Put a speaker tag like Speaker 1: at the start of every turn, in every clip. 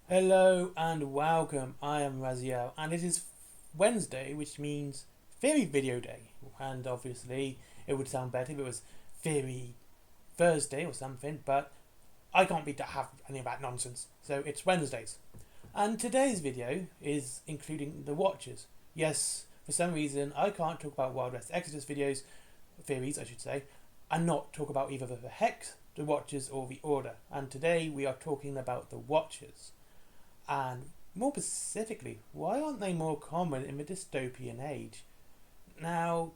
Speaker 1: Hello and welcome. I am Raziel, and it is Wednesday, which means Theory Video Day. And obviously, it would sound better if it was Theory Thursday or something, but I can't be to have any of that nonsense. So it's Wednesdays. And today's video is including the Watchers. Yes, for some reason, I can't talk about Wild West Exodus videos, theories, I should say, and not talk about either the Hex, the Watchers, or the Order. And today we are talking about the Watchers. And more specifically, why aren't they more common in the dystopian age? Now,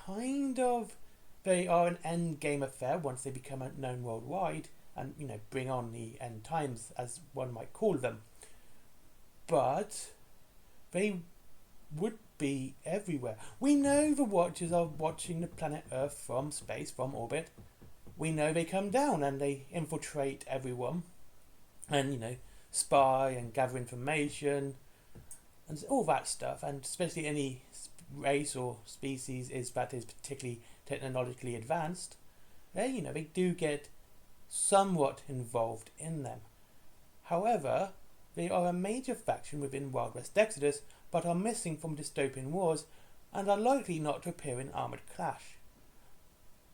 Speaker 1: kind of, they are an end game affair once they become known worldwide and, bring on the end times, as one might call them. But they would be everywhere. We know the Watchers are watching the planet Earth from space, from orbit. We know they come down and they infiltrate everyone and, spy and gather information and all that stuff, and especially any race or species that is particularly technologically advanced, they do get somewhat involved in them. However, they are a major faction within Wild West Exodus, but are missing from dystopian wars and are likely not to appear in Armoured Clash.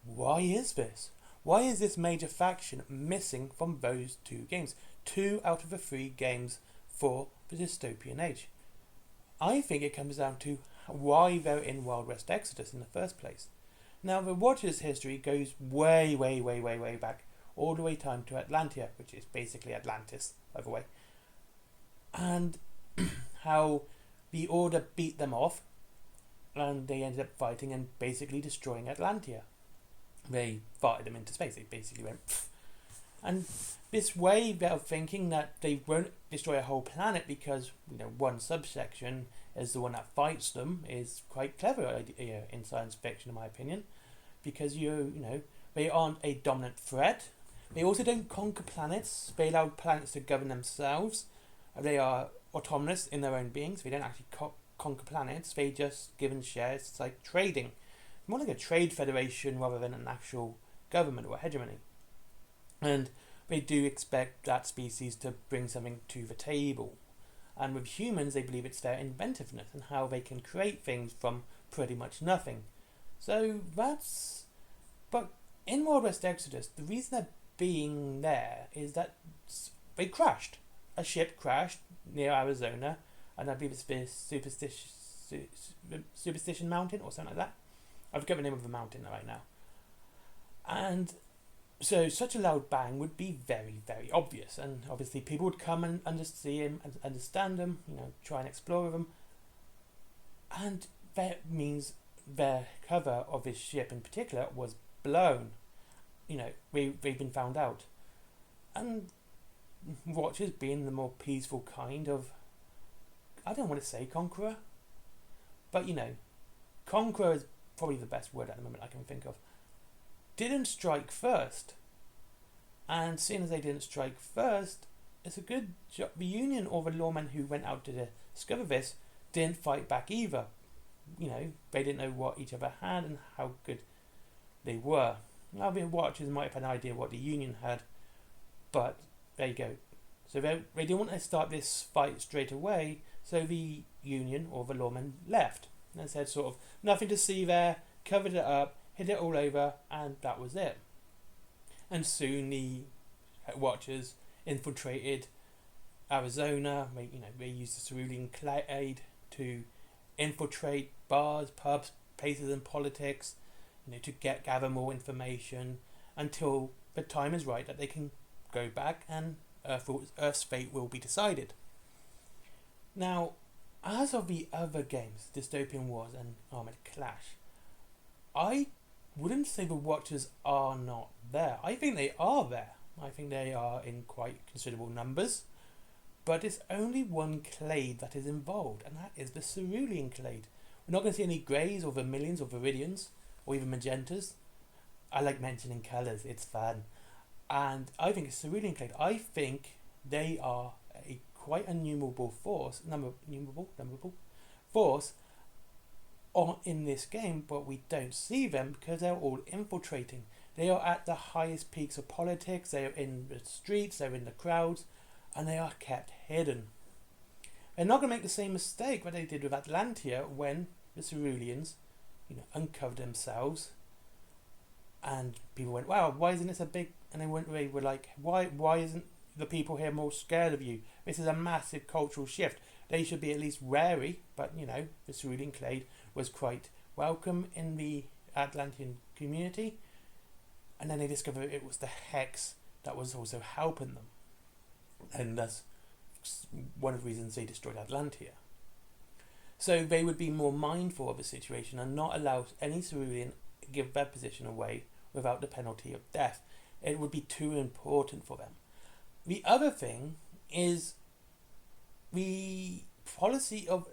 Speaker 1: Why is this? Why is this major faction missing from those two games? 2 out of the 3 games for the dystopian age. I think it comes down to why they're in Wild West Exodus in the first place. Now, the Watchers' history goes way back, all the way time to Atlantia, which is basically Atlantis, by the way. And how the Order beat them off, and they ended up fighting and basically destroying Atlantia. They farted them into space. They basically went pfft. And this way of thinking that they won't destroy a whole planet because one subsection is the one that fights them is quite clever idea in science fiction, in my opinion, because they aren't a dominant threat. They also don't conquer planets. They allow planets to govern themselves. They are autonomous in their own beings. They don't actually conquer planets. They just give and share. It's like trading, more like a trade federation rather than an actual government or hegemony. And they do expect that species to bring something to the table. And with humans, they believe it's their inventiveness and how they can create things from pretty much nothing. So that's... But in Wild West Exodus, the reason they're being there is that they crashed. A ship crashed near Arizona, and I believe it's the Superstition Mountain or something like that. I forget the name of the mountain right now. And so such a loud bang would be very obvious, and obviously people would come and just see him and understand them, try and explore them. And that means their cover of this ship in particular was blown. They've been found out. And Watchers being the more peaceful kind of, I don't want to say conqueror, but conqueror is probably the best word at the moment I can think of, didn't strike first. And seeing as they didn't strike first, it's a good job. The Union or the lawmen who went out to discover this didn't fight back either. They didn't know what each other had and how good they were. Now the Watchers might have an idea what the Union had, but there you go. So they didn't want to start this fight straight away, so the Union or the lawmen left and said sort of, nothing to see there, covered it up, hit it all over, and that was it. And soon the Watchers infiltrated Arizona. They used the cerulean clade to infiltrate bars, pubs, places in politics, to gather more information until the time is right that they can go back and Earth's fate will be decided. Now, as of the other games, Dystopian Wars and Armoured Clash, I wouldn't say the Watchers are not there. I think they are there. I think they are in quite considerable numbers. But it's only one clade that is involved, and that is the cerulean clade. We're not going to see any greys or vermilions or viridians or even magentas. I like mentioning colours, it's fun. And I think it's cerulean clade. I think they are a quite a numerable force, force in this game, but we don't see them because they're all infiltrating. They are at the highest peaks of politics. They are in the streets. They're in the crowds, and they are kept hidden. They're not going to make the same mistake that they did with Atlantia when the Ceruleans, uncovered themselves, and people went, "Wow, why isn't this a big?" And they were like, "Why isn't the people here more scared of you? This is a massive cultural shift. They should be at least wary." But the Cerulean Clade was quite welcome in the Atlantean community, and then they discovered it was the Hex that was also helping them, and that's one of the reasons they destroyed Atlantia. So they would be more mindful of the situation and not allow any Cerulean to give their position away without the penalty of death. It would be too important for them. The other thing is the policy of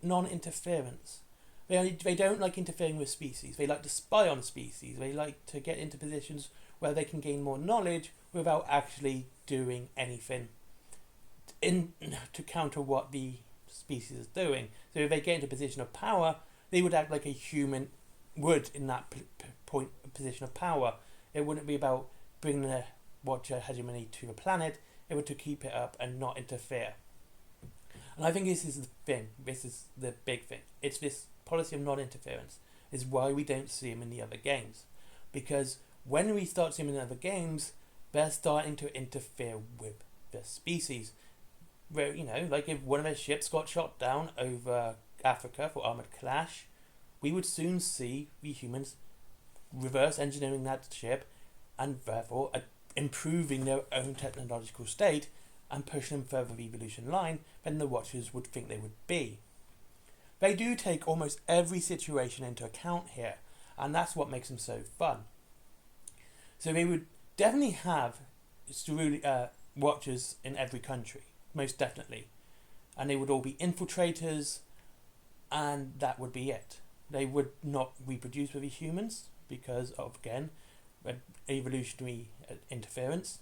Speaker 1: non-interference. They don't like interfering with species. They like to spy on species. They like to get into positions where they can gain more knowledge without actually doing anything to counter what the species is doing. So if they get into a position of power, they would act like a human would in that position of power. It wouldn't be about bringing the Watcher hegemony to the planet. It would to keep it up and not interfere. And I think this is the thing. This is the big thing. It's this policy of non-interference is why we don't see them in the other games. Because when we start seeing them in other games, they're starting to interfere with the species. Where, like if one of their ships got shot down over Africa for armoured clash, we would soon see the humans reverse engineering that ship and therefore improving their own technological state and pushing them further the evolution line than the Watchers would think they would be. They do take almost every situation into account here, and that's what makes them so fun. So they would definitely have Watchers in every country, most definitely. And they would all be infiltrators, and that would be it. They would not reproduce with the humans because of, again, evolutionary interference,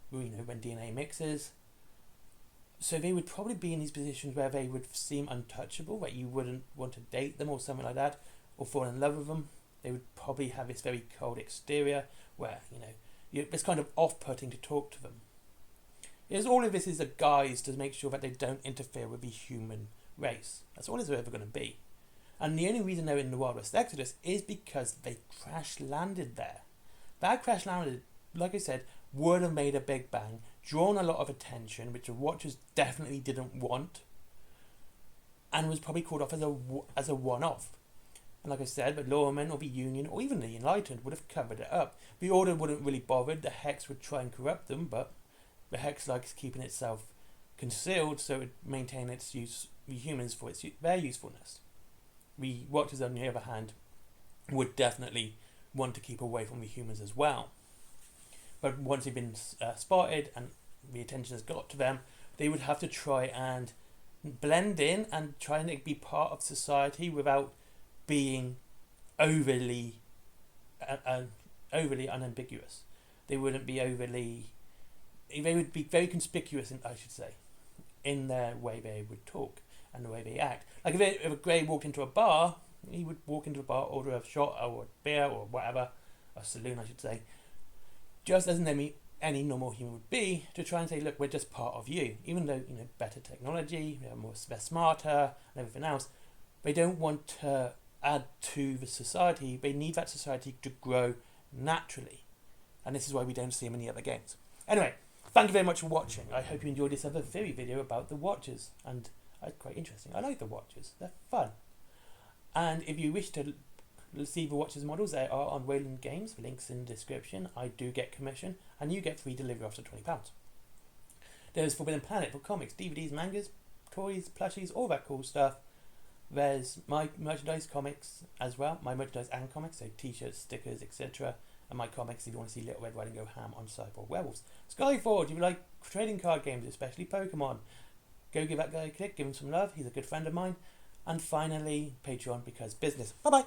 Speaker 1: when DNA mixes. So they would probably be in these positions where they would seem untouchable, that you wouldn't want to date them or something like that, or fall in love with them. They would probably have this very cold exterior where, it's kind of off-putting to talk to them. All of this is a guise to make sure that they don't interfere with the human race. That's all it's ever going to be. And the only reason they're in the Wild West Exodus is because they crash-landed there. That crash-landed, like I said, would have made a big bang, drawn a lot of attention, which the Watchers definitely didn't want, and was probably called off as a one-off. And like I said, the Lawmen or the Union or even the Enlightened would have covered it up. The Order wouldn't really bother. The Hex would try and corrupt them, but the Hex likes keeping itself concealed so it would maintain its use, the humans, for their usefulness. The Watchers, on the other hand, would definitely want to keep away from the humans as well. But once they've been spotted and the attention has got to them, they would have to try and blend in and try and be part of society without being overly unambiguous. They wouldn't be they would be very conspicuous, in their way they would talk and the way they act. Like if a Grey walked into a bar, he would walk into a bar, order a shot or a beer or whatever, a saloon I should say, just as any normal human would be, to try and say, look, we're just part of you. Even though, better technology, they're smarter and everything else, they don't want to add to the society. They need that society to grow naturally. And this is why we don't see them in the other games. Anyway, thank you very much for watching. I hope you enjoyed this other theory video about the Watchers. And it's quite interesting. I like the Watchers. They're fun. And if you wish to see the Watchers models, they are on Wayland Games. Links in the description. I do get commission. And you get free delivery after £20. There's Forbidden Planet for comics, DVDs, mangas, toys, plushies, all that cool stuff. There's my merchandise comics as well. My merchandise and comics, so t-shirts, stickers, etc. And my comics if you want to see Little Red Riding go ham on Cyborg Werewolves. Skyforge, if you like trading card games, especially Pokemon, go give that guy a click, give him some love. He's a good friend of mine. And finally, Patreon, because business. Bye-bye.